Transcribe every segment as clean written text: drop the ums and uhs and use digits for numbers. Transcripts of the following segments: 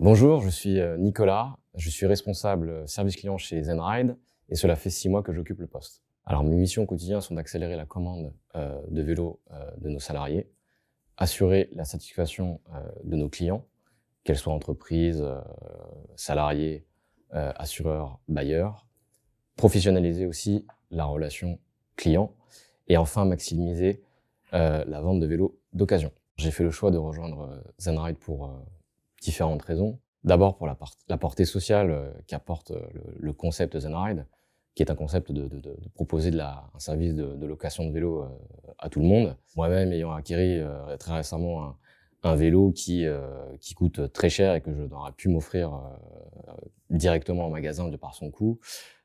Bonjour, je suis Nicolas, je suis responsable service client chez Zenride et cela fait 6 mois que j'occupe le poste. Alors mes missions au quotidien sont d'accélérer la commande de vélos de nos salariés, assurer la satisfaction de nos clients, qu'elles soient entreprises, salariés, assureurs, bailleurs, professionnaliser aussi la relation client et enfin maximiser la vente de vélos d'occasion. J'ai fait le choix de rejoindre Zenride pour différentes raisons. D'abord pour la portée sociale qu'apporte le concept Zenride, qui est un concept de proposer un service de location de vélo à tout le monde. Moi-même ayant acquis très récemment un vélo qui coûte très cher et que je n'aurais pu m'offrir directement en magasin de par son coût,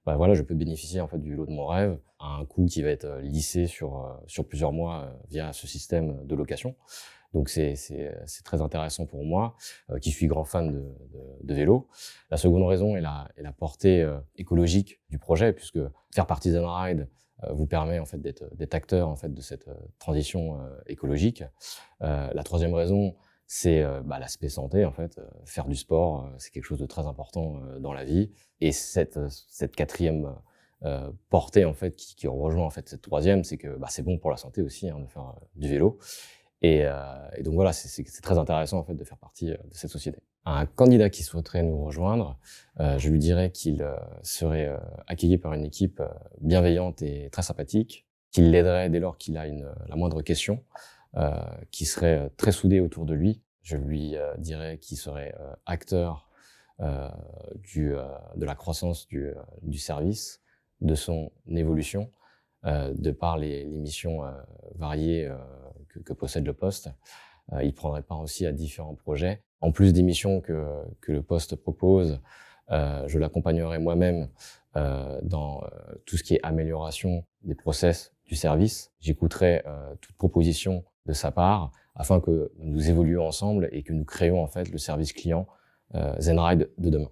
bah voilà, je peux bénéficier en fait du vélo de mon rêve à un coût qui va être lissé sur plusieurs mois via ce système de location. Donc c'est très intéressant pour moi, qui suis grand fan de vélo. La seconde raison est la portée écologique du projet, puisque faire partie d'Zenride vous permet en fait d'être acteur en fait de cette transition écologique. La troisième raison, c'est l'aspect santé en fait. Faire du sport, c'est quelque chose de très important dans la vie. Et cette quatrième portée en fait qui rejoint en fait cette troisième, c'est que c'est bon pour la santé aussi de faire du vélo. Et donc voilà, c'est très intéressant en fait de faire partie de cette société. Un candidat qui souhaiterait nous rejoindre, je lui dirais qu'il serait accueilli par une équipe bienveillante et très sympathique, qu'il l'aiderait dès lors qu'il a la moindre question, qui serait très soudé autour de lui. Je lui dirais qu'il serait acteur de la croissance du service, de son évolution, de par les missions variées que possède le poste. Il prendrait part aussi à différents projets. En plus des missions que le poste propose, je l'accompagnerai moi-même dans tout ce qui est amélioration des process du service. J'écouterai toute proposition de sa part afin que nous évoluions ensemble et que nous créions en fait le service client Zenride de demain.